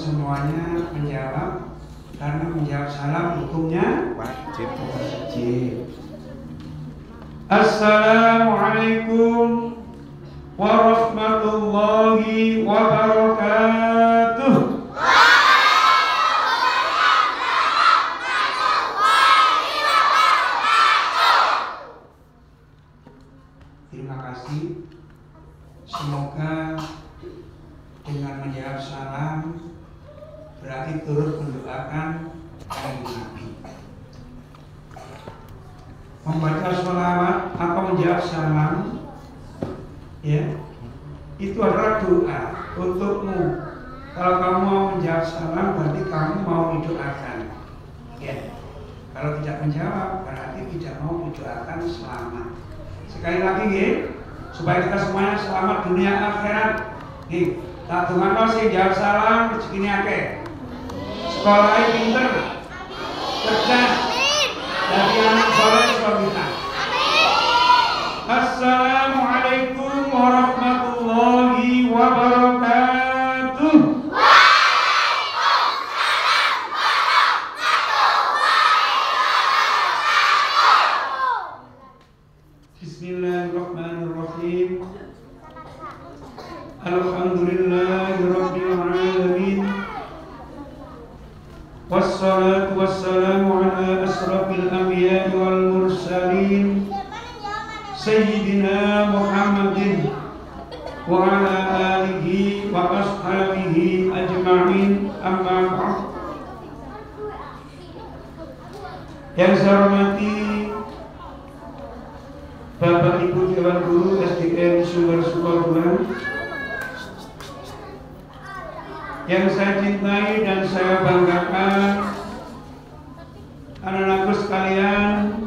semuanya menjawab, karena menjawab salam hukumnya wajib. Assalamualaikum warahmatullahi wabarakatuh. Terima kasih. Semoga dengan menjawab salam berarti turut mendoakan kanjeng Nabi. Membaca sholawat atau menjawab salam, ya, itu adalah doa untukmu. Kalau kamu mau menjawab salam, berarti kamu mau didoakan. Ya. Kalau tidak menjawab, berarti tidak mau didoakan selamat. Sekali lagi, ya, supaya kita semuanya selamat dunia akhirat. Nih, tak dengar sih jawab salam rezekinya akeh. Sekolahnya pinter, cerdas, dari anak soleh solihah. Assalamualaikum warahmatullahi wabarakatuh. Bismillahirrahmanirrahim. Alhamdulillahirabbil alamin. Wassalatu wassalamu ala asrafil anbiya'i wal mursalin Sayyidina Muhammadin wa ala alihi wa ashabihi ajma'in, amma ba'd. Yang saya hormati Bapak Ibu Dewan Guru SDN Sumber Sukoharjo, yang saya cintai dan saya banggakan, anak-anakku sekalian,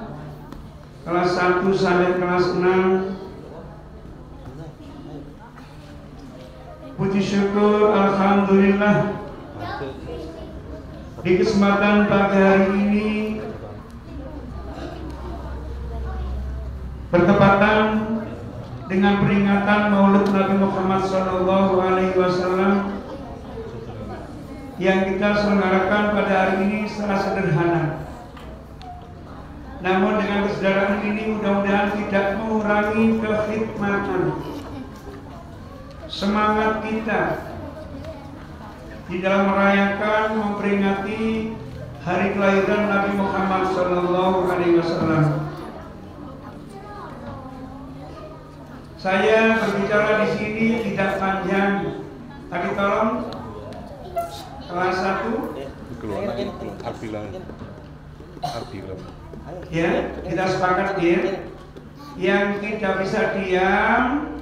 kelas 1 sampai kelas 6. Puji syukur, alhamdulillah, di kesempatan pagi hari ini bertepatan dengan peringatan Maulid Nabi Muhammad SAW yang kita selenggarakan pada hari ini secara sederhana. Namun dengan kesederhanaan ini mudah-mudahan tidak mengurangi kekhidmatan semangat kita di dalam merayakan, memperingati hari kelahiran Nabi Muhammad SAW. Saya berbicara di sini tidak panjang. Tadi tolong kelas 1 ya, kita sepakat ya, yang tidak bisa diam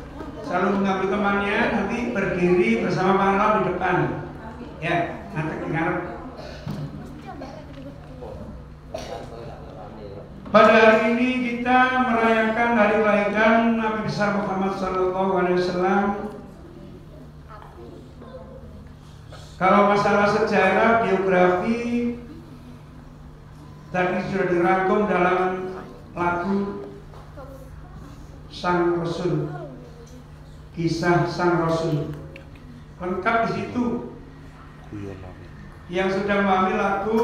selalu mengambil temannya, nanti berdiri bersama pahlawan di depan ya, nanti dengar. Pada hari ini kita merayakan hari kelahiran Nabi besar Muhammad SAW. Kalau masalah sejarah, biografi tadi sudah dirangkum dalam lagu Sang Rasul, kisah Sang Rasul, lengkap di situ. Yang sudah memahami lagu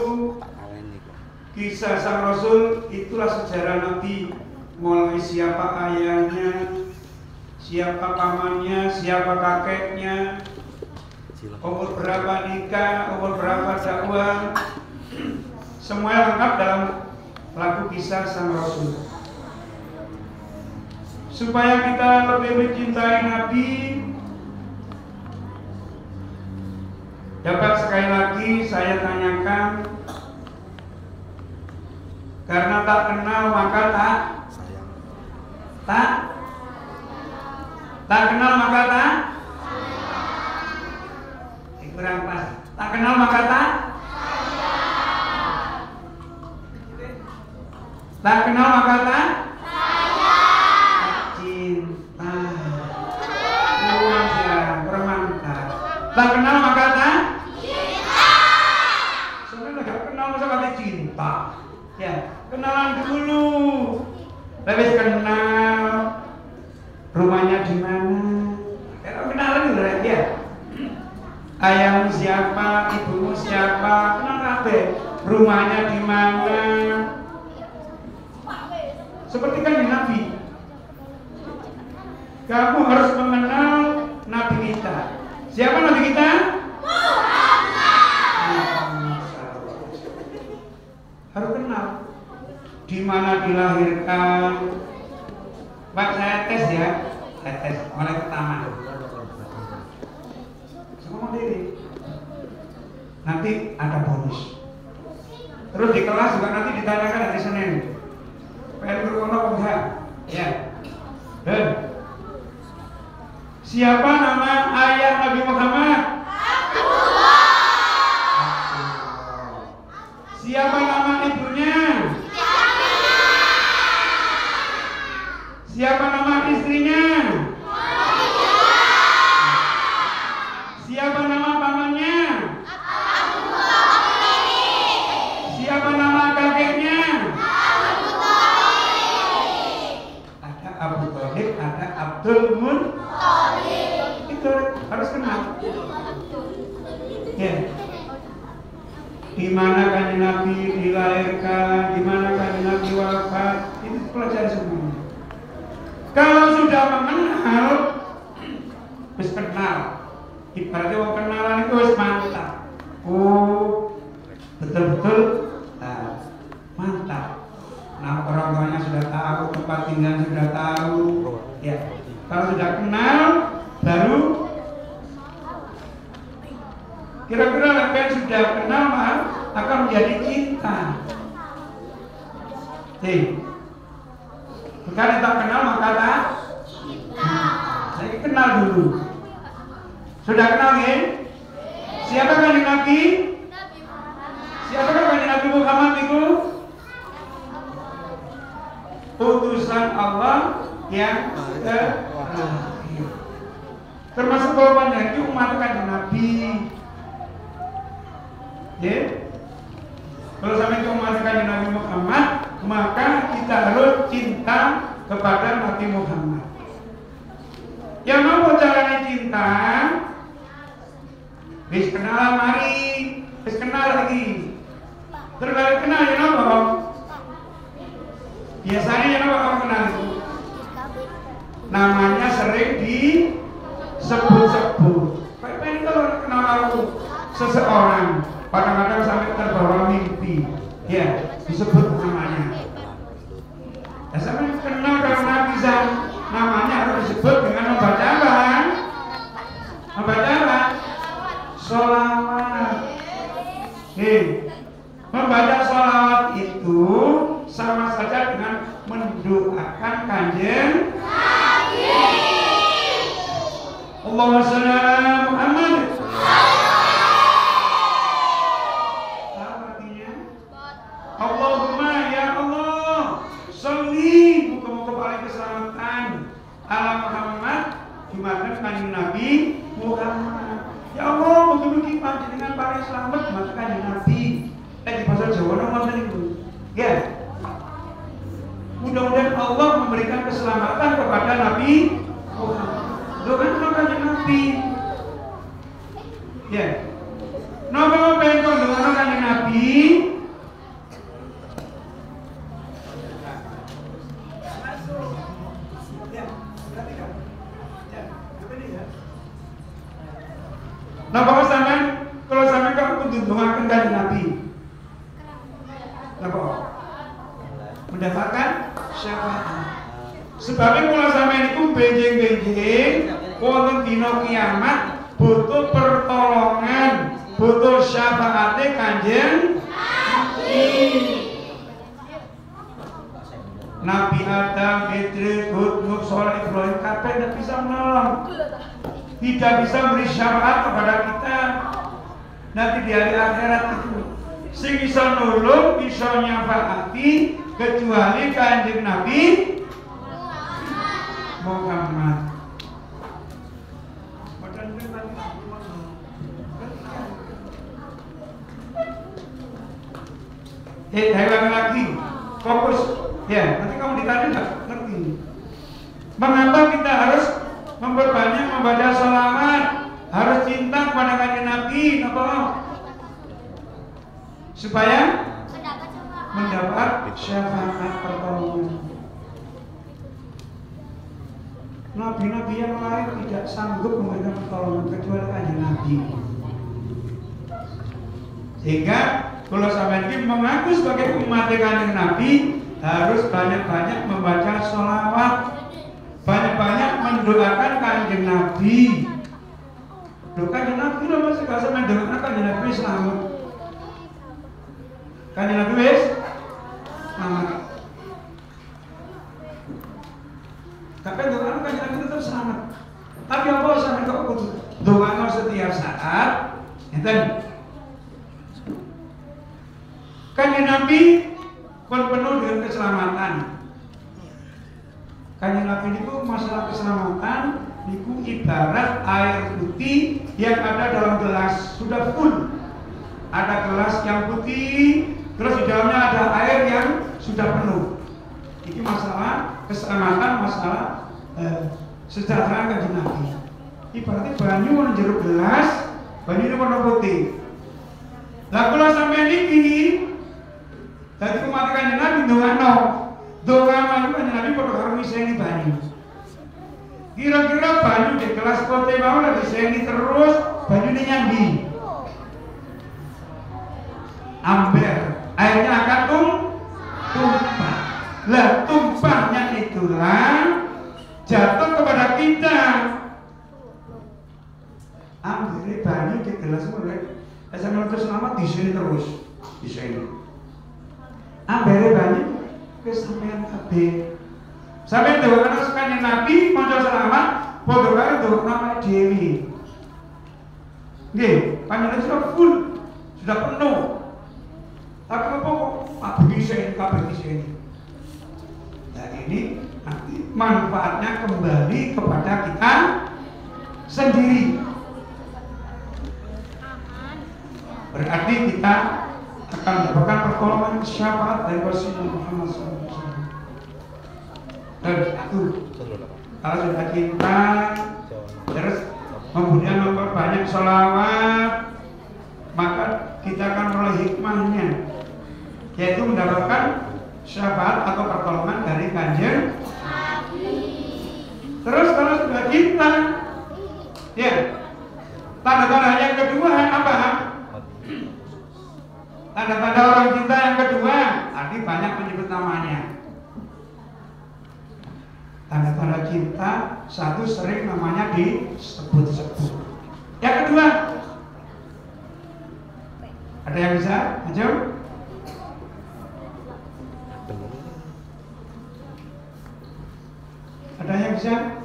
kisah Sang Rasul, itulah sejarah Nabi, mulai siapa ayahnya, siapa pamannya, siapa kakeknya, umur berapa nikah, umur berapa dakwah, semuanya lengkap dalam lagu kisah Sang Rasul. Supaya kita lebih mencintai Nabi, dapat sekali lagi saya tanyakan, karena tak kenal maka tak kenal maka kurang pas. Tak kenal maka tak kenal maka cinta. Kurang ya, kurang mantap. Tak kenal maka cinta. Sebenarnya gak kenal masa kata cinta. Ya, kenalan dulu. Habis kenal, rumahnya di mana? Kalau kenalan udah ya. ayahmu siapa, ibumu siapa, kenal kabeh, rumahnya di mana. Seperti kan Nabi, kamu harus mengenal Nabi kita. Siapa Nabi kita? Harus kenal. Di mana dilahirkan. Pak, saya tes ya. Saya tes mulai pertama. Ngomong diri. Nanti ada bonus. Terus di kelas juga nanti ditanyakan hari Senin. PR guru ono enggak? Ya. Dan siapa nama ayah Nabi Muhammad? Abdullah. Siapa nama ibunya? Siapa nama istrinya? Siapa nama pamannya? Siapa nama kakeknya? Ada Abu Thalib, ada Abdul Muthalib. Itu harus kenal. Ya. Di mana kanjeng Nabi dilahirkan, di mana kanjeng Nabi wafat, itu pelajari semuanya. Kalau sudah mengenal, wis kenal. Ibaratnya orang kenalan itu wis mantap. Oh, betul-betul mantap. Nah, orang tuanya sudah tahu, tempat tinggal sudah tahu. Ya, kalau sudah kenal, baru kira-kira yang sudah kenal akan menjadi cinta. Bukan tak kenal maka tak cinta. Saya kenal dulu. Sudah kenal ya? Siapa kanjeng Nabi? Siapa kanjeng Nabi Muhammad itu? Utusan Allah yang terakhir. Termasuk golongan itu umat kanjeng Nabi. Ya? Kalau sampai itu umat kanjeng Nabi Muhammad, maka kita harus cinta kepada Nabi Muhammad. Yang mau caranya cinta, wis kenal mari, wis kenal lagi. Terus kalau kenal ya nopo? Biasanya ya nopo kamu kenal itu? Namanya sering disebut-sebut. Kayak kalau kenal seseorang, kadang-kadang sampai terbawa mimpi, ya disebut namanya. Ya sampai kenal karena bisa namanya harus disebut dengan membaca apa? Membaca apa? Sholawat. Membaca sholawat itu sama saja dengan mendoakan kanjeng Nabi. Allahumma sholli ala Muhammad. Allahumma ya Allah, sholli muka-muka paling keselamatan ala Muhammad, gimana kanjeng Nabi Muhammad. Ya Allah, mugi-mugi panjenengan paling selamat maka kanjeng Nabi. Di bahasa Jawa nama itu. Ya. Mudah-mudahan Allah memberikan keselamatan kepada Nabi Muhammad. Doakan kanjeng Nabi. Ya. Napa pengen doakan kanjeng Nabi? Nah, bapak sampean kalau sampean kamu kudu doakan kanjeng Nabi. Napa? Mendapatkan syafaat. Sebabnya kalau sampean iku benjing-benjing wonten dina kiamat butuh pertolongan, butuh syafaate kanjeng Nabi. Nabi Adam, Idris, Hud, Nuh, Saleh, Ibrahim kabeh tidak bisa menolong. Tidak bisa beri syafaat kepada kita nanti di hari akhirat itu. Sing bisa nulung, bisa nyafaati kecuali kanjeng Nabi Muhammad. Hewan lagi, fokus. Ya, nanti kamu ditanya nggak ngerti. Mengapa kita harus memperbanyak membaca sholawat, harus cinta kepada kanjeng Nabi? Nabi apa? Supaya mendapat syafaat pertolongan. Nabi-nabi yang lain tidak sanggup memberikan pertolongan kecuali Kanjeng Nabi. Sehingga kalau sampai ini mengaku sebagai umat Kanjeng Nabi harus banyak-banyak membaca sholawat, banyak-banyak mendoakan Kanjeng Nabi. Kanjeng Nabi loh masih gak usah mendoakan Kanjeng Nabi selamat. Kanjeng Nabi wis selamat. Tapi doa Kanjeng Nabi tetap selamat. Tapi apa sampai kok kudu doa setiap saat? Enten. Kanjeng Nabi pun penuh dengan keselamatan. Kanjeng Nabi itu masalah keselamatan itu ibarat air putih yang ada dalam gelas sudah full. Ada gelas yang putih, terus di dalamnya ada air yang sudah penuh. Ini masalah keselamatan, masalah sejahtera Kanjeng Nabi. Ibaratnya banyu yang jeruk gelas, banyu ini warna putih. Lah kalau sampai ini, dari umat Kanjeng Nabi doa itu Kanjeng Nabi pada karo ngiseni banyu. Kira-kira banyu di gelas putih mau lagi diseni terus, banyu ini nyambi. Amber, airnya akan tumpah. Lah tumpahnya itulah jatuh kepada kita. Ambil banyu di gelas mulai sampai terus selamat di sini terus, di sini. Ambil banyu ke sampean kabeh. Sampai doa anak Kanjeng Nabi maca selamat, padha karo doa nama Dewi. Nggih, panjenengan sudah full, sudah penuh. Tapi apa kok kabeh di sini. Nah ini nanti manfaatnya kembali kepada kita sendiri. Berarti kita akan mendapatkan pertolongan syafaat dari Rasulullah Muhammad SAW. Dan itu kalau sudah cinta, terus kemudian memperbanyak sholawat, maka kita akan memperoleh hikmahnya, yaitu mendapatkan syafaat atau pertolongan dari Kanjeng Nabi. Terus kalau sudah cinta, ya tanda-tanda yang kedua apa? Tanda-tanda orang cinta yang kedua, tadi banyak menyebut namanya. Tanda-tanda cinta satu sering namanya disebut-sebut. Yang kedua, ada yang bisa? Ayo. Ada yang bisa?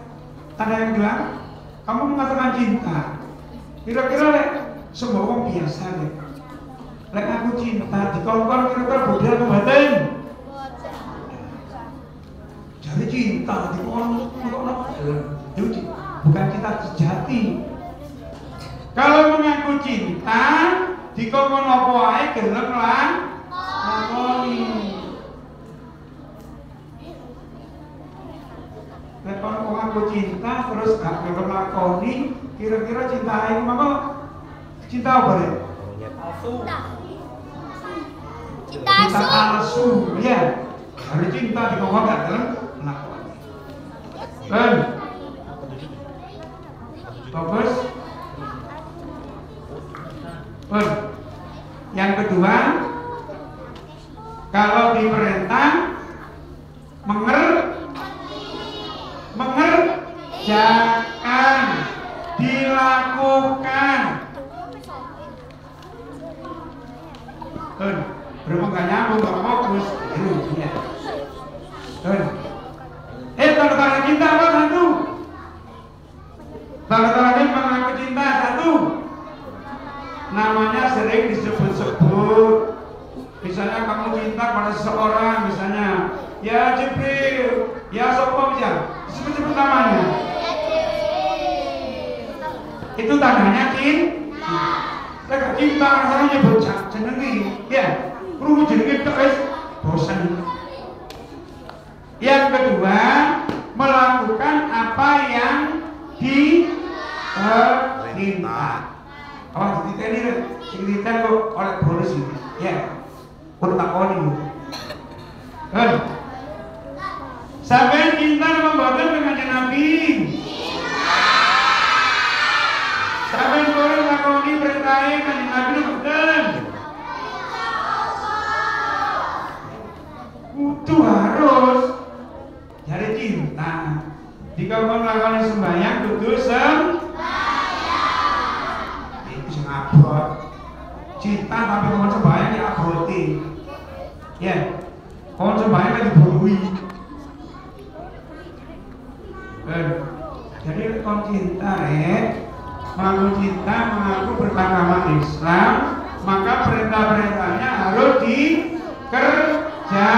Ada yang bilang, kamu mengatakan cinta. Kira-kira semua orang biasa deh. Lek aku cinta, dikongkon kira-kira budi aku batin. Jadi cinta, dikongkon itu bukan cinta sejati. Kalau mengaku cinta, dikongkon apa wae gelem lan lakoni. Lek orang mengaku cinta terus gak gelem lakoni, kira-kira cinta ini apa? Cinta apa deh? Cinta palsu, ya. Hari cinta di bawah gak dalam lakoni. Dan bagus. Yang kedua, kalau diperintah mengerjakan, dilakukan. Berhubung gak nyambung, gak fokus. Tanda-tanda cinta apa satu? Tanda-tanda mengaku cinta satu. Namanya sering disebut-sebut. Misalnya kamu cinta pada seseorang, misalnya ya Jibril, ya Sopo, ya disebut-sebut namanya. Itu tandanya cinta. Lek cinta rasanya nyebut jenenge, ya. Perlu jenenge tok wis bosan. Yang kedua, melakukan apa yang diperintah. Apa dititik ini cerita kok oleh polisi. Ya. Pun tak koni. Kan? Sampai cinta membuatkan dengan Nabi. Sampai boleh lakoni perintahnya kan Nabi bukan. Kudu harus cari cinta. Jika kau melakukan sembahyang, kudu sembahyang. Itu abot. Cinta tapi kau sembahyang ya aboti. Ya, kau sembahyang lagi berui. Jadi kau cinta mengaku cinta, mengaku beragama Islam, maka perintah-perintahnya harus dikerja.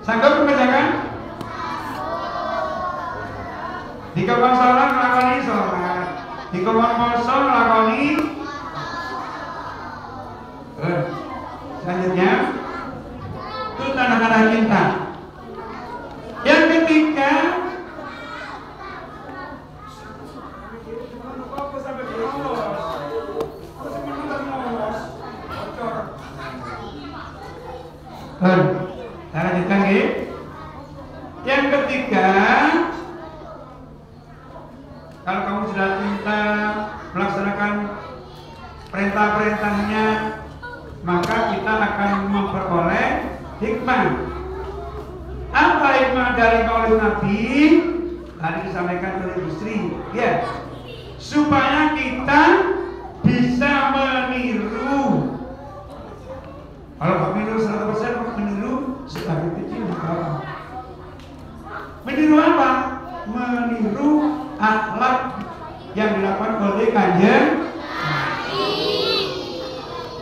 Sanggup mengerjakan? Jika kau sholat, melakoni sholat. Jika kau puasa, melakoni. Selanjutnya, itu tanda-tanda cinta. Yang ketiga, yang ketiga, kalau kamu sudah cinta melaksanakan perintah-perintahnya, maka kita akan memperoleh hikmah. Apa hikmah dari qaul Nabi? Tadi disampaikan oleh istri, ya, supaya kita bisa meniru. Kalau kamu meniru 100%, meniru sebagai kecil apa? Meniru apa? Meniru akhlak yang dilakukan oleh Kanjeng Nabi.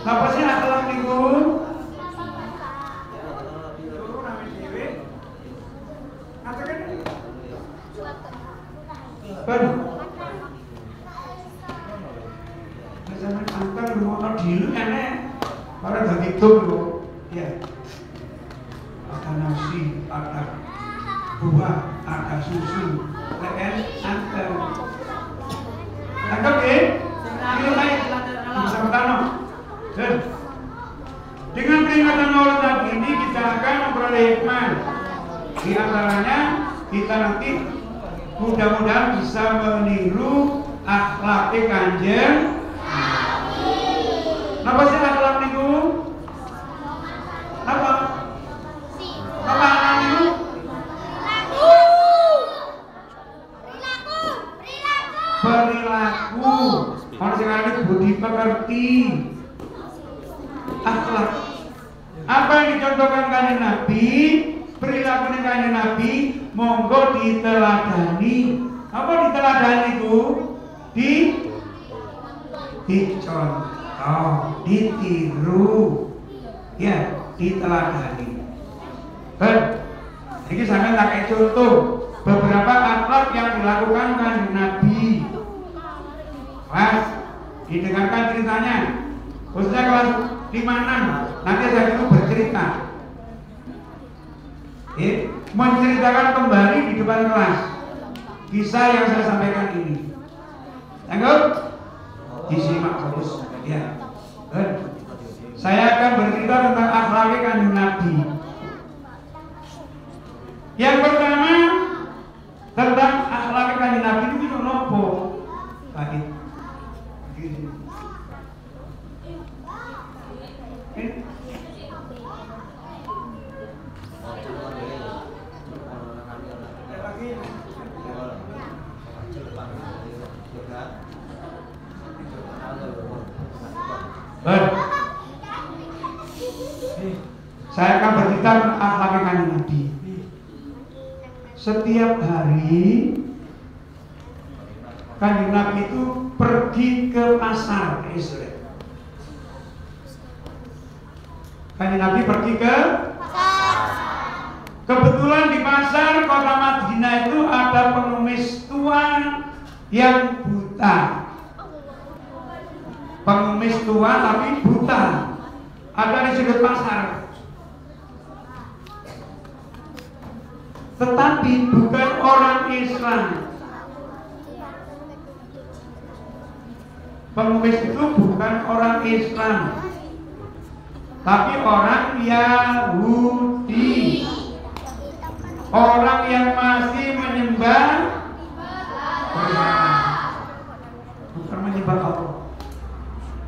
Apa sih akhlak itu? Zaman angkat rumah dulu enak, para daging dulu, ya. Ada nasi, ada buah, ada susu, leken, angkat. Angkat ya? Ini lain, bisa bertanam. Dengan peringatan Maulid Nabi ini kita akan memperoleh hikmah. Di antaranya kita nanti mudah-mudahan bisa meniru akhlak Kanjeng Nabi. Apa sih akhlak itu? Apa? Apa akhlak itu? Perilaku. Orang sekarang ini budi pekerti. Akhlak. Apa yang dicontohkan Kanjeng Nabi? Perilaku Kanjeng Nabi monggo diteladani. Apa diteladani itu? Dicontoh, ditiru, ya, diteladani. Ini sampai tak kayak contoh beberapa akhlak yang dilakukan Kanjeng Nabi. Mas, didengarkan ceritanya. Khususnya kelas 5-6, nanti saya itu bercerita. Menceritakan kembali di depan kelas kisah yang saya sampaikan ini. Sanggup? Disimak terus, ya. Saya akan bercerita tentang akhlak Kanjeng Nabi. Yang pertama tentang akhlak Kanjeng Nabi itu nopo? Tadi. Saya akan bercerita tentang akhlak Kanjeng Nabi. Setiap hari Kanjeng Nabi itu pergi ke pasar Israel. Kanjeng Nabi pergi ke pasar. Kebetulan di pasar kota Madinah itu ada pengemis tua yang buta. Pengemis tua tapi buta. Ada di sudut pasar. Tetapi bukan orang Islam. pengemis itu bukan orang Islam, tapi orang Yahudi, orang yang masih menyembah berhala, bukan menyembah Allah.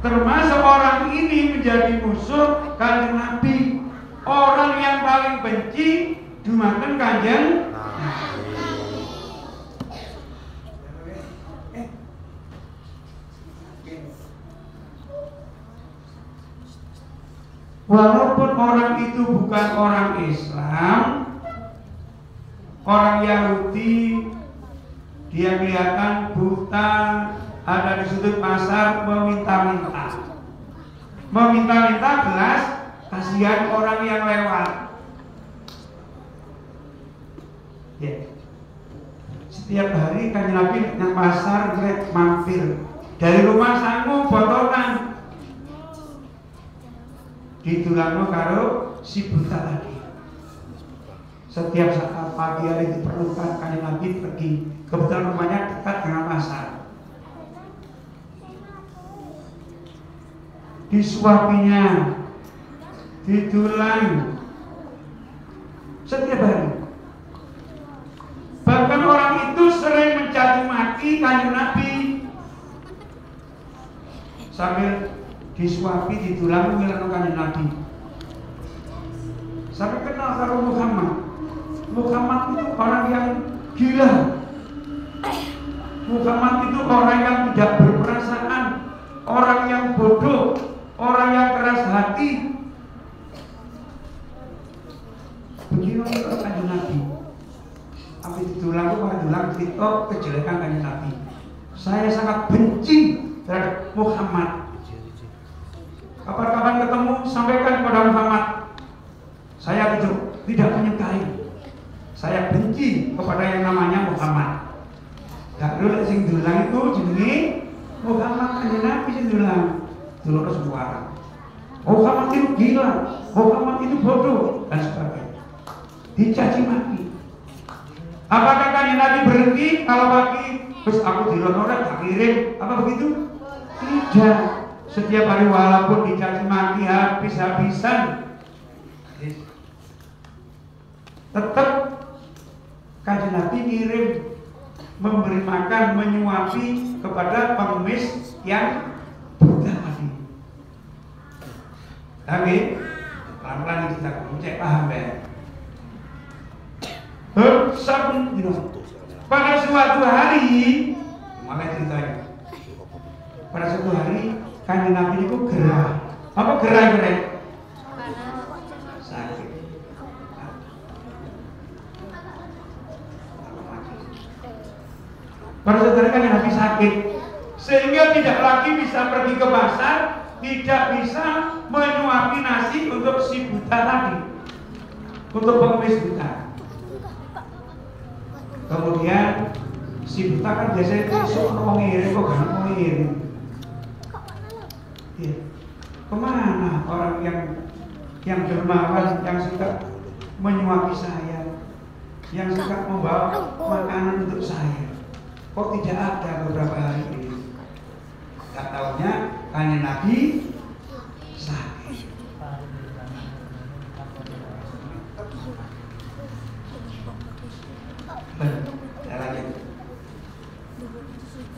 Termasuk orang ini menjadi musuh Kanjeng Nabi, orang yang paling benci dumateng Kanjeng Nabi. Walaupun orang itu bukan orang Islam, orang Yahudi, dia kelihatan buta, ada di sudut pasar meminta-minta. Meminta-minta gelas, kasihan orang yang lewat. Ya. Setiap hari Kanjeng Nabi nang pasar mampir. Dari rumah sanggup botolan. Ditulangno karo si buta tadi. Setiap saat pagi hari diperlukan Kanjeng Nabi pergi. Kebetulan rumahnya dekat dengan pasar. Disuapinya, ditulang setiap hari. Bahkan orang itu sering mencaci maki Kanjeng Nabi sambil disuapi, ditulang ngilang Kanjeng Nabi. Sampai kenal karo Muhammad. Muhammad itu orang yang gila. Muhammad itu orang yang tidak berperasaan, orang yang bodoh, orang yang keras hati. Begini Kanjeng Nabi. Apa ditulang cerita kejelekan Kanjeng Nabi. Saya sangat benci terhadap Muhammad. Kapan-kapan ketemu sampaikan kepada Muhammad, saya tidak menyukai, saya benci kepada yang namanya Muhammad. Gak dulu sing dulang itu jenenge Muhammad, Kanjeng Nabi sing dulang. Dulu semua Muhammad itu gila, Muhammad itu bodoh dan sebagainya. Dicaci maki. Apakah Kanjeng Nabi berhenti kalau pagi terus aku dilonore tak kirim apa begitu? Tidak. Setiap hari walaupun dicaci maki habis-habisan, tetap Kanjeng Nabi ngirim, memberi makan, menyuapi kepada pengemis yang buta tadi. Tapi pelan-pelan kita cek paham ya. Pada suatu hari, mulai ceritanya. Pada suatu hari Kanjeng Nabi itu gerah. Apa gerah? Sakit. Pada suatu hari Kanjeng Nabi sakit, sehingga tidak lagi bisa pergi ke pasar, tidak bisa menyuapi nasi untuk si buta tadi, untuk pengemis buta. Kemudian si buta kan biasanya besok mau ngirim, kok gak mau ngirim. Ya. Kemana orang yang dermawan, yang suka menyuapi saya, yang suka membawa makanan untuk saya? Kok tidak ada beberapa hari ini? Gak taunya Kanjeng Nabi sakit.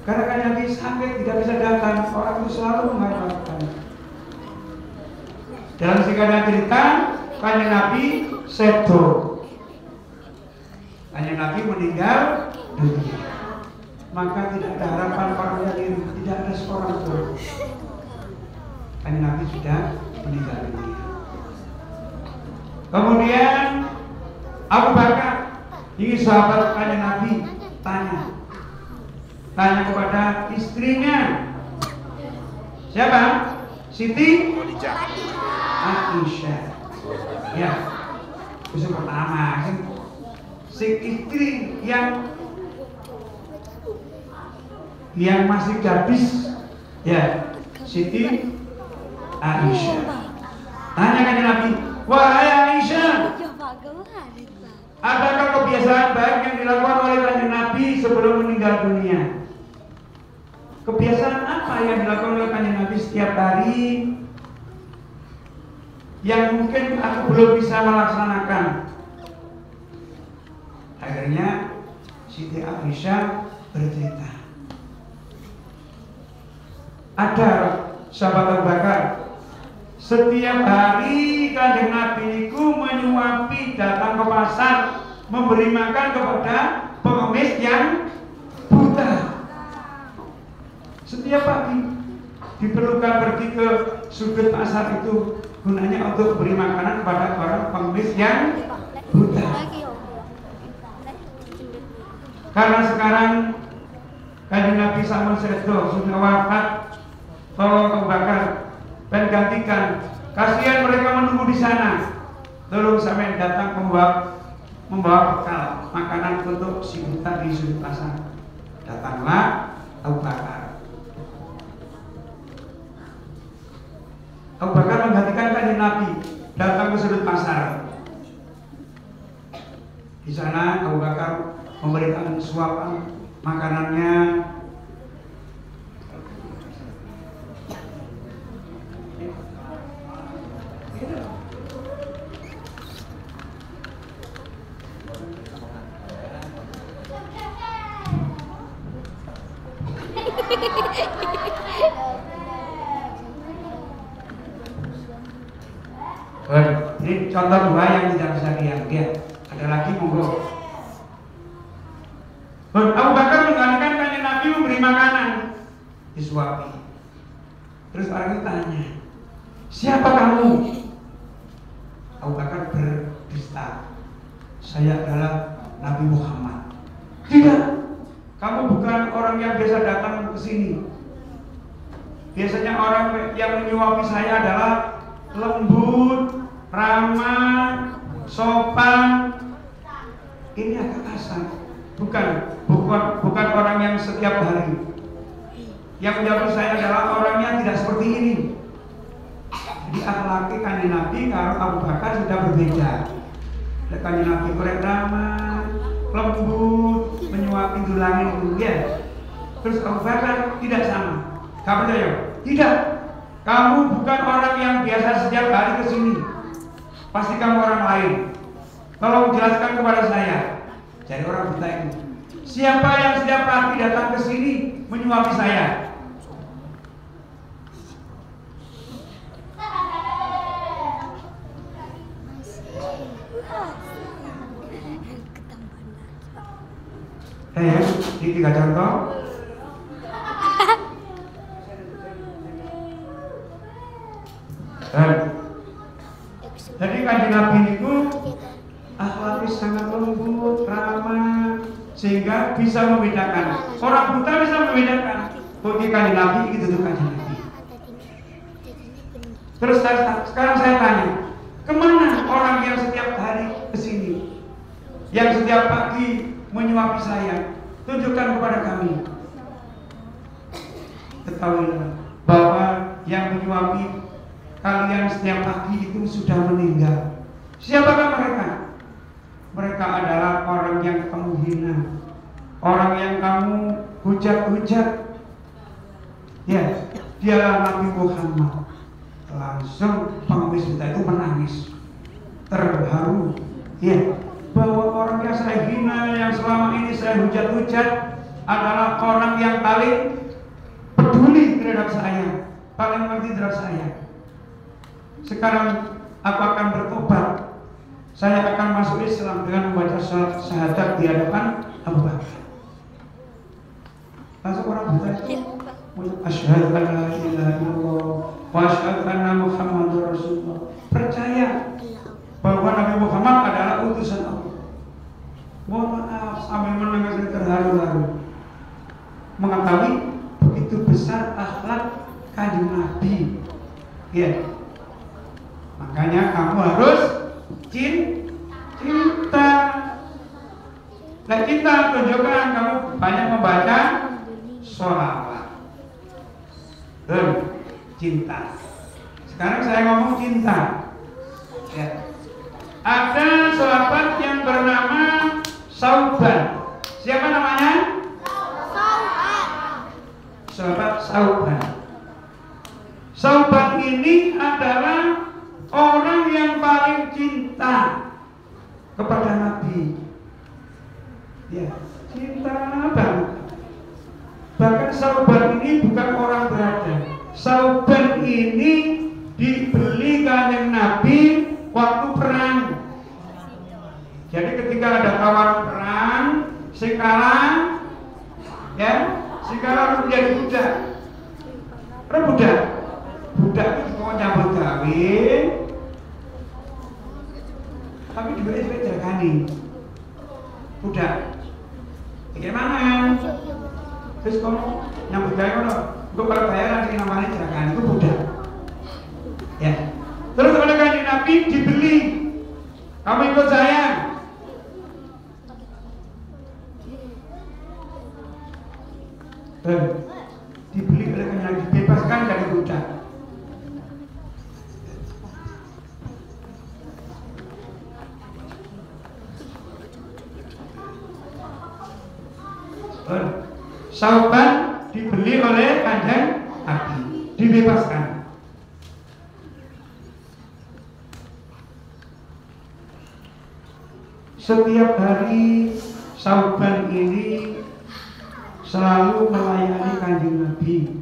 Karena Kanjeng Nabi sakit tidak bisa datang, orang itu selalu mengharapkan. Dalam singkatnya cerita, Kanjeng Nabi sedo. Kanjeng Nabi meninggal dunia. Maka tidak ada harapan para yatim, tidak ada seorang pun. Kanjeng Nabi sudah meninggal dunia. Kemudian Abu Bakar, ini sahabat Kanjeng Nabi, tanya kepada istrinya. Siapa? Siti Aisyah. Ya, itu pertama. Si istri yang masih gadis, ya, Siti Aisyah. Tanya Kanjeng Nabi, wahai Aisyah, adakah kebiasaan baik yang dilakukan oleh Kanjeng Nabi sebelum meninggal dunia? kebiasaan apa yang dilakukan oleh Kanjeng Nabi setiap hari yang mungkin aku belum bisa melaksanakan. Akhirnya Siti Aisyah bercerita, ada sahabat Abu Bakar setiap hari Kanjeng Nabi itu menyuapi, datang ke pasar memberi makan kepada pengemis yang buta. Setiap pagi diperlukan pergi ke sudut pasar itu gunanya untuk beri makanan kepada orang pengemis yang buta. Karena sekarang Kanjeng Nabi Sampun Sedo sudah wafat, tolong Abu Bakar dan gantikan. Kasihan mereka menunggu di sana. Tolong sampai datang membawa bekal makanan untuk si buta di sudut pasar. Datanglah Abu Bakar. Abu Bakar menggantikan Kanjeng Nabi datang ke sudut pasar. Di sana Abu Bakar memberikan suapan makanannya. Ini contoh dua yang tidak bisa diam. Ada lagi monggo. Abu Bakar menggantikan Kanjeng Nabi memberi makanan, disuapi. Terus orang itu tanya, siapa kamu? Abu Bakar berdusta, saya adalah Nabi Muhammad. Tidak, kamu bukan orang yang biasa datang ke sini. Biasanya orang yang menyuapi saya adalah lembut, ramah, sopan. Ini agak kasar. Bukan orang yang setiap hari. Yang menyuapi saya adalah orang yang tidak seperti ini. Jadi akhlak Kanjeng Nabi kalau Abu Bakar sudah berbeda. Kanjeng Nabi kurang ramah, lembut, menyuapi tulangin itu ya. Terus Abu Bakar tidak sama. Kamu percaya? Tidak. Kamu bukan orang yang biasa setiap hari ke sini. Pasti kamu orang lain. Tolong jelaskan kepada saya. Jadi orang buta ini, siapa yang setiap pagi datang ke sini menyuapi saya? Ini 3 contoh. Jadi Kanjeng Nabi itu akhlaknya sangat lembut, ramah, sehingga bisa membedakan. Orang buta bisa membedakan. Bagi Kanjeng Nabi itu tuh Kanjeng Nabi. Terus sekarang saya tanya, kemana orang yang setiap hari kesini, yang setiap pagi menyuapi saya? Tunjukkan kepada kami. Ketahuilah bahwa yang menyuapi kalian setiap pagi itu sudah meninggal. Siapakah mereka? Mereka adalah orang yang kamu hina, orang yang kamu hujat-hujat. Ya, dialah Nabi Muhammad. Langsung pengemis buta itu menangis, terharu. Ya, bahwa orang yang saya hina, yang selama ini saya hujat-hujat adalah orang yang paling peduli terhadap saya, paling mengerti terhadap saya. Sekarang aku akan bertobat. Saya akan masuk Islam dengan membaca syahadat di hadapan Abu Bakar. Langsung orang buta asyhadu an la ilaha illallah wa asyhadu anna Muhammadar Rasulullah. Percaya bahwa Nabi Muhammad adalah utusan Allah. Mohon maaf sambil menangis terharu-haru, mengetahui begitu besar akhlak Kanjeng Nabi. Ya, makanya kamu harus cinta. Nah, cinta tunjukkan kamu banyak membaca sholawat dan cinta. Sekarang saya ngomong cinta. Ya. Ada sahabat yang bernama Sauban. Siapa namanya? sahabat Sauban. Sauban ini adalah orang yang paling cinta kepada Nabi. Ya, cinta banget. Bahkan Sauban ini bukan orang berada. Sauban ini dibeli kanjeng Nabi waktu perang. Jadi ketika ada tawaran perang, sekarang ya, sekarang harus menjadi budak. Budak. Budak itu mau nyambut kawin, tapi juga jagani. Budak. Bagaimana? Terus kamu nyambut kawin mana? Untuk kalau bayaran sih namanya jagani itu budak. Ya. Terus oleh kanjeng Nabi dibeli. Kamu ikut saya. Dibeli oleh kanjeng Nabi, dibebaskan dari budak. Sauban dibeli oleh kanjeng Nabi, dibebaskan. Setiap hari Sauban ini selalu melayani kanjeng Nabi.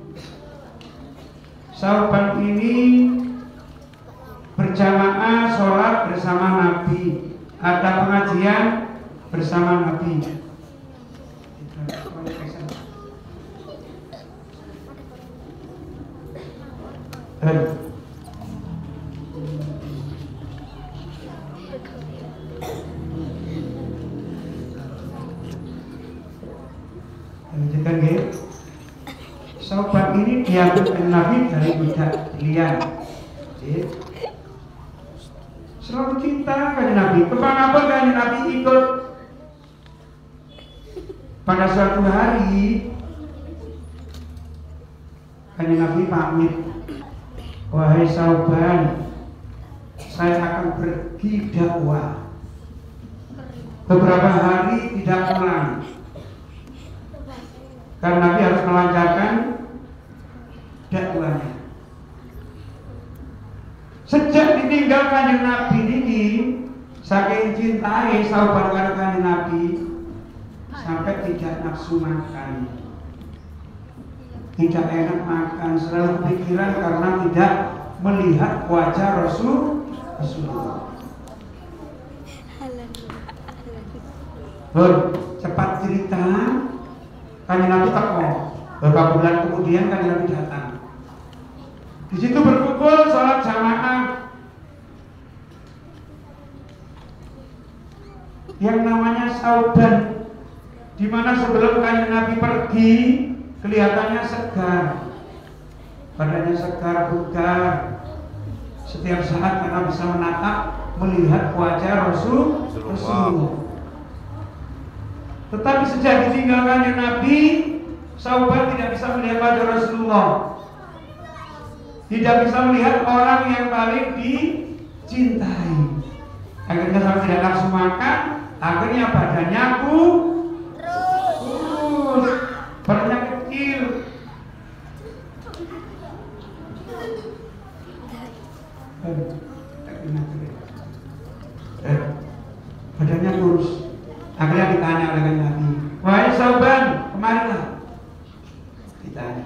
Sauban ini berjamaah sholat bersama Nabi, ada pengajian bersama Nabi. Sauban ini diambil Nabi dari budak belian. Selalu cinta kanjeng Nabi. Kemanapun kanjeng Nabi ikut. Pada suatu hari kanjeng Nabi pamit, wahai Sauban, saya akan pergi dakwah. Beberapa hari tidak pulang. Karena Nabi harus melancarkan dakwahnya. Sejak ditinggal kanjeng Nabi ini, saking cintai Sauban karo kanjeng Nabi, sampai tidak nafsu makan, tidak enak makan, selalu kepikiran karena tidak melihat wajah Rasulullah. Cepat cerita, kanjeng Nabi teko. Beberapa bulan kemudian kanjeng Nabi datang. Di situ berkumpul sholat jamaah. Yang namanya Sauban, di mana sebelum kanjeng Nabi pergi kelihatannya segar, badannya segar bugar. Setiap saat karena bisa menatap, melihat wajah Rasulullah. Tetapi sejak ditinggal kanjeng Nabi, Sauban tidak bisa melihat wajah Rasulullah, tidak bisa melihat orang yang paling dicintai. Akhirnya sampai tidak nafsu makan, akhirnya badannya kurus, badannya kecil. Badannya kurus. Akhirnya ditanya oleh Nabi, wahai Sauban, kemarilah. Ditanya,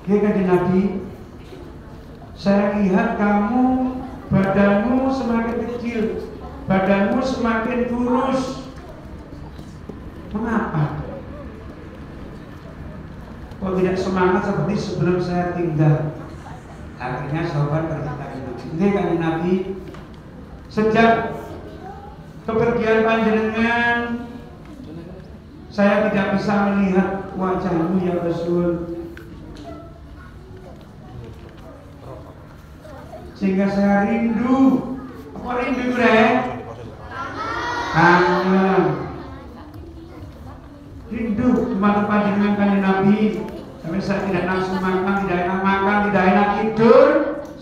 kanjeng Nabi, saya lihat kamu badanmu semakin kecil, badanmu semakin kurus. Mengapa? Kok tidak semangat seperti sebelum saya tinggal? Akhirnya Sauban berkata kepada kanjeng Nabi, sejak kepergian panjenengan, saya tidak bisa melihat wajahmu ya Rasul, sehingga saya rindu. Apa rindu kangen, rindu cuma panjenengan kanjeng Nabi. Tapi saya tidak nafsu makan, tidak enak makan, tidak enak tidur,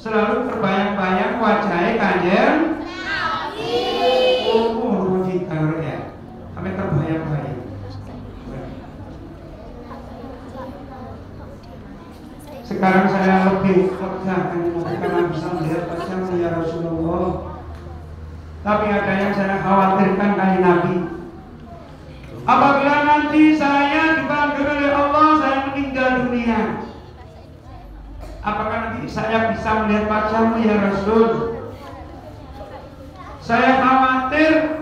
selalu terbayang-bayang wajahnya kanjeng Nabi. Oh, cinta ya, sampai terbayang-bayang. Sekarang saya lebih lega karena bisa melihat wajahmu ya Rasulullah. Tapi ada yang saya khawatirkan dari Nabi. Apabila nanti saya dipanggil oleh Allah, saya meninggal dunia, apakah nanti saya bisa melihat wajahmu ya Rasul? Saya khawatir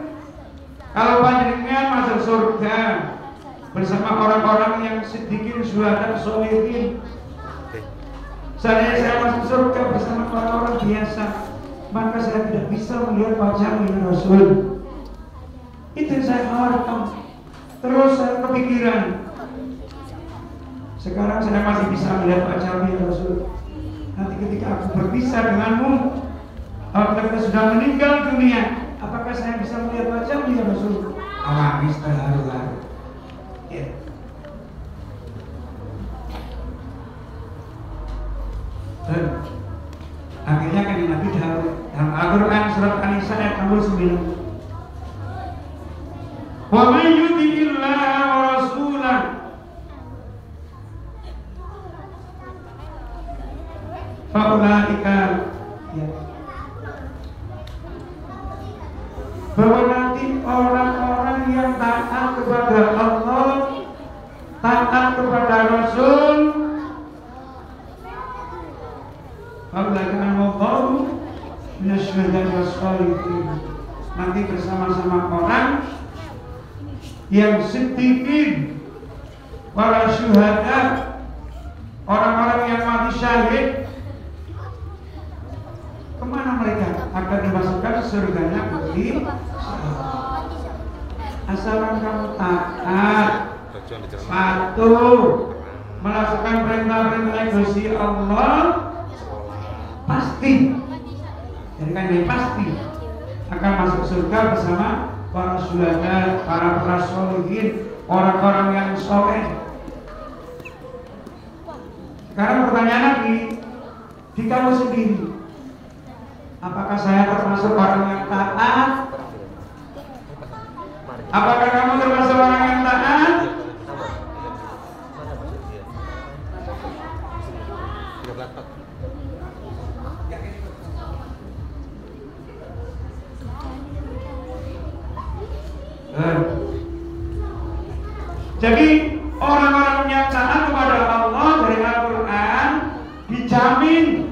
kalau panjenengan masuk surga bersama orang-orang yang sedikit syuhada sholihin. Saya masuk surga bersama orang-orang biasa, maka saya tidak bisa melihat wajahmu ya Rasul. Itu yang saya khawatirkan. Terus saya kepikiran, sekarang saya masih bisa melihat wajahmu ya Rasul. Nanti ketika aku berpisah denganmu, apabila kita sudah meninggal dunia, apakah saya bisa melihat wajahmu ya Rasul? Alami terharu-haru. Ya. Dan akhirnya kan Nabi dalam Al-Quran surat An-Nisa ayat 69, wa man yuti'illaha wa rasulahu fa ulaika, ya, bahwa nanti orang-orang yang taat kepada Allah, taat kepada Rasul, nanti bersama-sama orang yang siddiqin, para syuhada, orang-orang yang mati syahid. Kemana mereka? Akan dimasukkan surganya Gusti. Asalkan kamu taat, patuh, melaksanakan perintah-perintah Gusti Allah, pasti, jadi kan ini pasti akan masuk surga bersama para syuhada, para sholihin, orang-orang yang soleh. Sekarang pertanyaan lagi, di kamu sendiri, apakah saya termasuk orang yang taat? Apakah kamu termasuk orang yang taat? Jadi orang-orang yang taat kepada Allah dari Al-Quran dijamin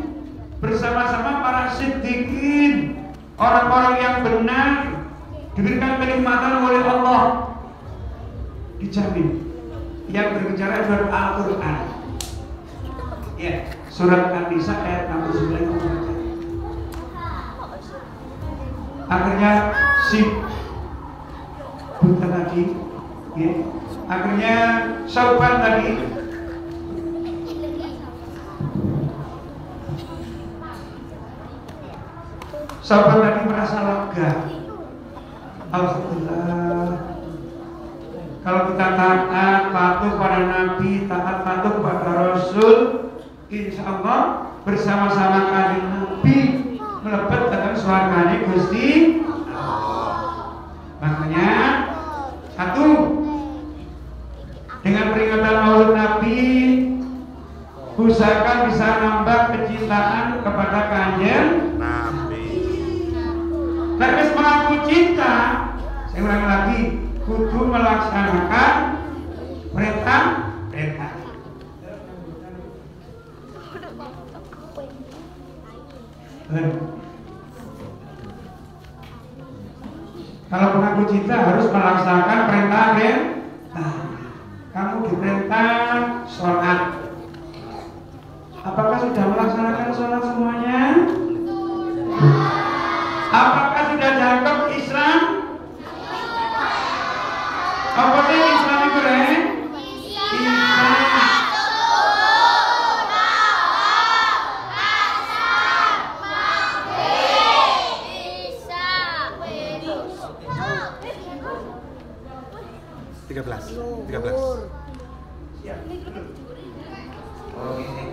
bersama-sama para siddiqin, orang-orang yang benar, diberikan kenikmatan oleh Allah, dijamin. Yang berbicara dari Al-Quran, ya, surat An-Nisa ayat 69. Akhirnya si buta tadi, ya, akhirnya Sauban tadi merasa lega. Alhamdulillah, kalau kita taat patuh pada Nabi, taat patuh pada Rasul, insya Allah bersama-sama kanjeng Nabi melebet dalam surganya Gusti. Makanya satu, dengan peringatan Maulid Nabi, usahakan bisa nambah kecintaan kepada kanjeng Nabi. Karena mengaku cinta, saya ulangi lagi, kudu melaksanakan perintah. Kalau mengaku cinta harus melaksanakan perintah. Kamu diperintah sholat. Apakah sudah melaksanakan sholat semuanya? Apakah sudah jangkep Islam? Apa sih Islam itu, Ren? Islam 13. Siap. Oh, ini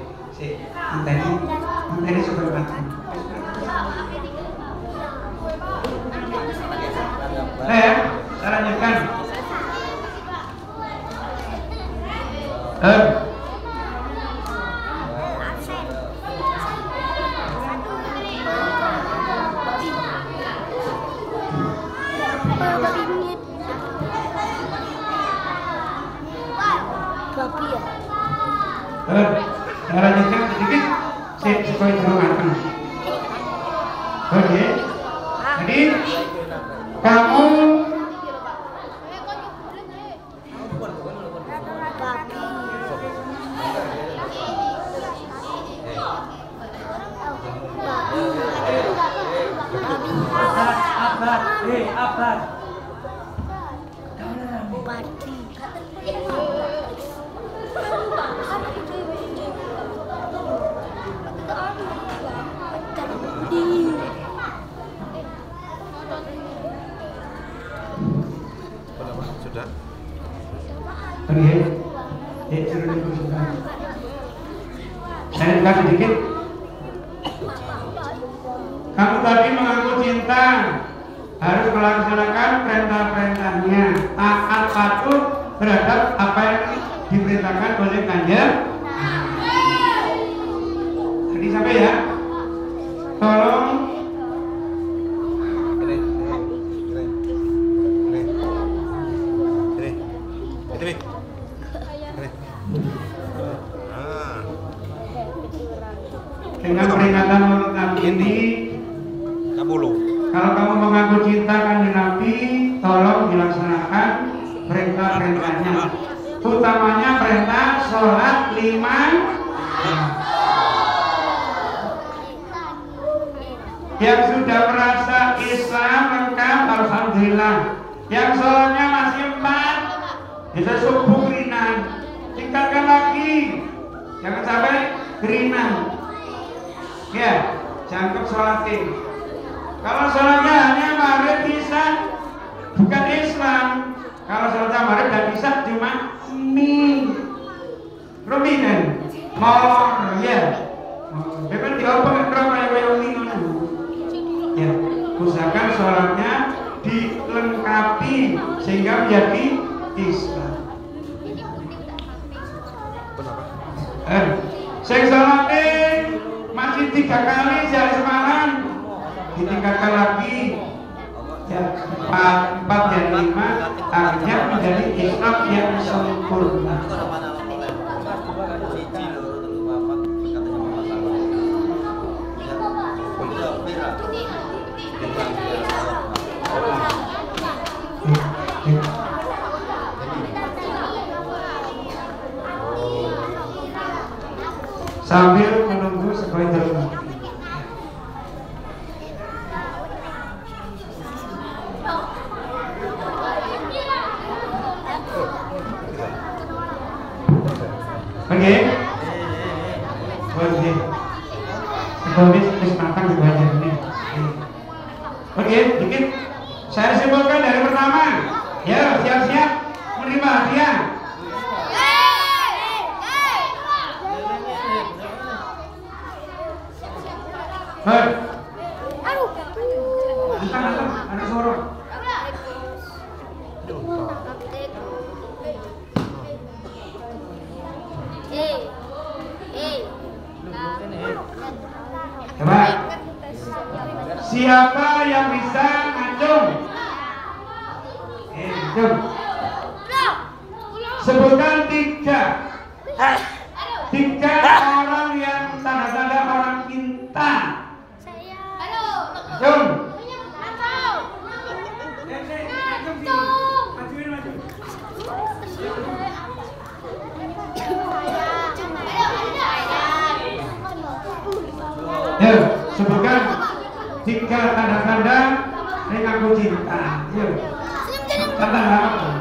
tadi sudah makan. Saya lanjutkan. Saya lanjutkan sedikit. Supaya terangkan. Oke. Jadi kamu abad. Sudah. Oke. Saya buka sedikit. Kamu tadi mengaku cinta, harus melaksanakan perintah-perintahnya, taat patuh terhadap apa yang diperintahkan oleh Kanjeng. Tadi sampai ya. Tolong dengan peringatan Maulid Nabi ini, kalau kamu mengaku cinta Kanjeng Nabi, tolong dilaksanakan perintah-perintahnya, utamanya perintah sholat 5. Yang sudah merasa Islam lengkap, alhamdulillah. Yang sholatnya masih 4, bisa subuh ringan, tingkatkan lagi, jangan sampai ringan. Ya, jangkep sholatnya. Kalau sholatnya hanya maghrib bisa, bukan Islam. Kalau sholatnya maghrib dan bisa cuma ruminan, mau ya, memang diopong berapa yang ya, usahakan sholatnya dilengkapi sehingga menjadi Islam. Saya sholatnya masih 3 kali sehari semalam, ditingkatkan lagi ya, 4 dan 5, akhirnya menjadi Islam yang sempurna. Sambil menunggu sesuai terus. Oke. Habis makan juga aja ini. Oke, dikit. Saya simpulkan dari pertama. Ya, siap-siap menerima hadiah. Hei. Antang, ada suara. Coba. Siapa yang bisa ngacung? Ngacung. Sebutkan 3 orang yang tanda-tanda orang cinta. Ngacung. Yuk, sebutkan 3 tanda-tanda yang aku cinta. Yuk. Tanda apa?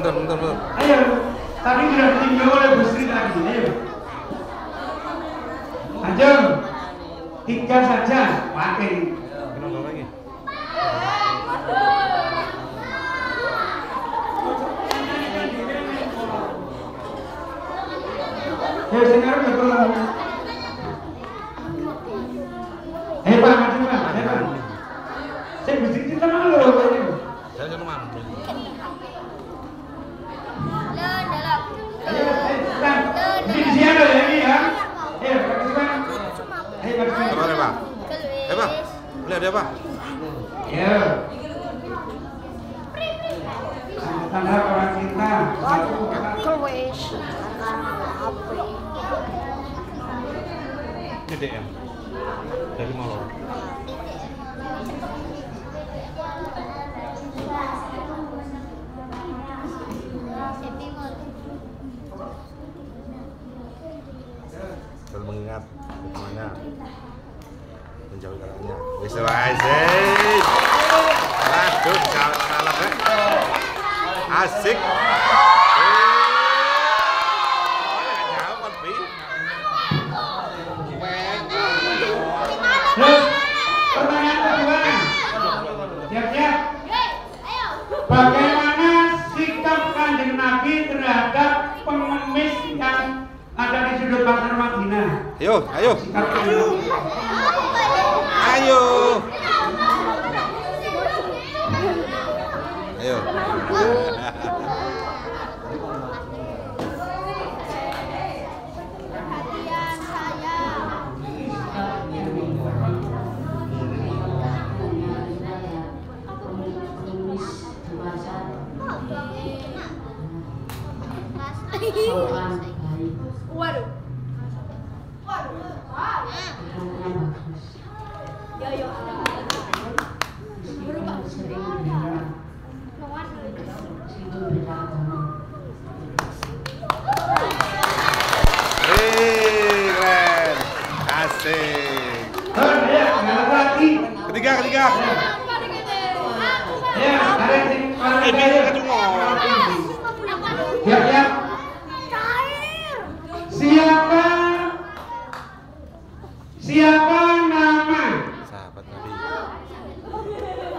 Bentar. Ayo, tadi sudah ditinggal oleh Bu Sri tadi. Ayo. Lanjut. 3 saja. Pakai. Lagi. Ya, sekarang betul. Pak, maju Pak. Saya mesti cerita malu. Saya ke mana? Di sini ada ya ini ya. Ayo, Pak. Ayo, Pak. Kemana, Pak? Pak, boleh ada, Pak? Ya. tanda orang cinta. Satu, Gede ya? Dari Molor. Selalu mengingat hukumannya, menjauhi karannya. Wis asik. Aduh, salah ya. Asik. Terus pertanyaan kedua, siap-siap. Bagaimana sikap Kanjeng Nabi terhadap pengemis yang ada di sudut pasar Madinah? Ayo. Sikap Kanjeng Nabi. Ayo. Waduh. Keren. Asik. Ya, ngalah lagi. Ketiga. Ya, ada yang paling kaya. Siap-siap. Siapa nama Sahabat Nabi.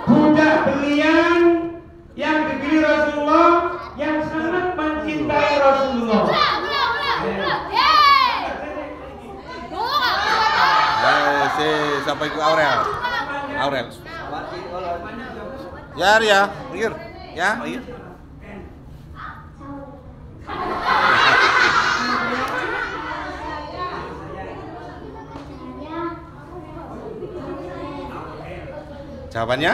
budak belian yang dipilih Rasulullah yang sangat mencintai Rasulullah? Sampai ke Aurel. Ya, pikir. Ya, iya. Jawabannya?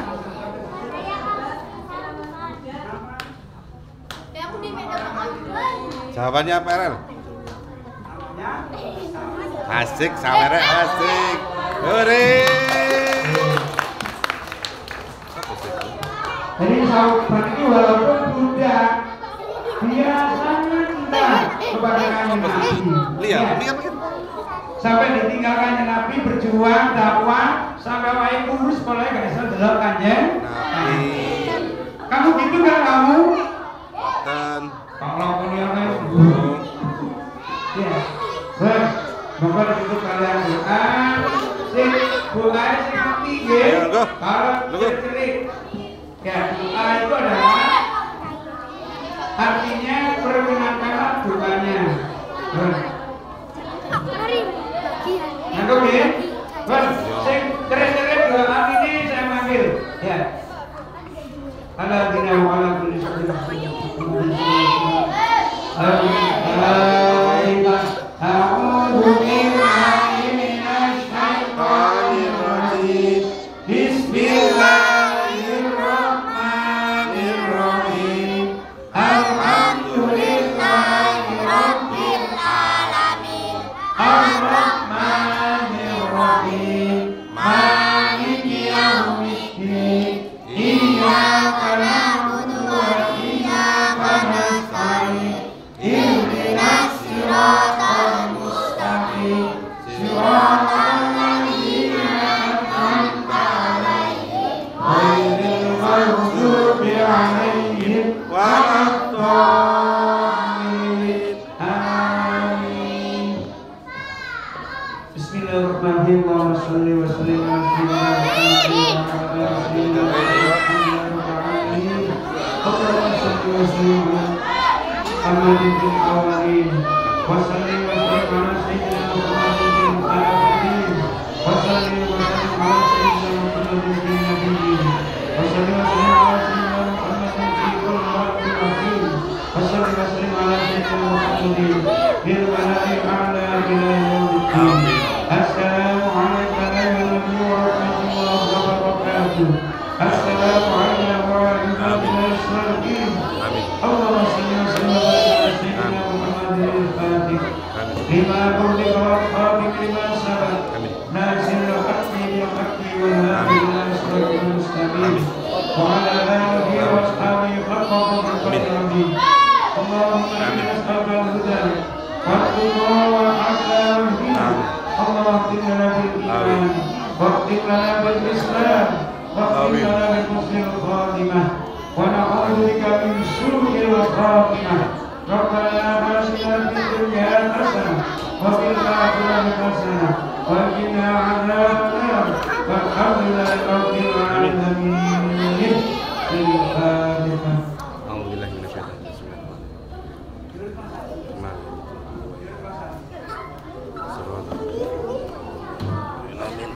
Jawabannya apa, Rel? Asik, sawerek asik. Hore. Jadi sahabat itu walaupun budak, dia sangat cinta kepada Kanjeng Nabi. Lihat. Sampai ditinggalkan Nabi berjuang dakwah sampai wae kurus mulai gak bisa delok Kanjeng Nabi. Kamu gitu kan kamu? Dan Kalau punya ya. Monggo ditutup kalian doa. Sing doa sing mati nggih. Kalau cerik. Ya, doa itu adalah artinya pergunakanlah doanya. Nangkep ya? Sing cerik-cerik doa ini saya ambil. Ya. Ala bina wa ala kulli syai'in qadir. A'udzu billahi minasy syaithanir rajim. Bismillahirrahmanirrahim. Alhamdulillahi rabbil alamin. Ar-Rahmanir Rahim. Maliki yaumiddin. Iyyaka na'budu wa iyyaka nasta'in. Ihdinas siratal mustaqim. Siratal ladzina an'amta 'alaihim ghairil maghdubi 'alaihim waladdallin. Amin. Bismillahirrahmanirrahim. Allahumma shalli wa sallim ala sayyidina Muhammadin fil awwalin wa sallim wa sallim ala sayyidina Muhammadin fil akhirin wa sallim wa sallim ala sayyidina Muhammadin fil nabiyyin wa sallim wa sallim ala sayyidina Muhammadin fil kulli waqtin wa sallim wa sallim ala sayyidina Muhammadin fil malai a'la ila yaumiddin. Assalamu alayka ayyuhan nabiyyu wa rahmatullahi wa barakatuh. Assalamu alayna wa ala الرحيم Amin. اللهم صل وسلم وبارك على سيدنا محمد الفاتح لما أغلق والخاتم لما سبق Amin. نازل الحق بالحق والهادي إلى صراط المستقيم وعلى آله وأصحابه حق قدره العظيم اللهم إنا نسألك الهدى والتقى والعفو والغنى اللهم اهدنا لنا بالإيمان واختم لنا بالإسلام واختم لنا بالحسن الخاتمة ونعوذ بك من سوء الخاتمة ربنا آتنا في الدنيا حسنة وفي الآخرة حسنة وقنا عذاب النار والحمد لله رب العالمين. الفاتحة. Alhamdulillah minasyaitonir rajim.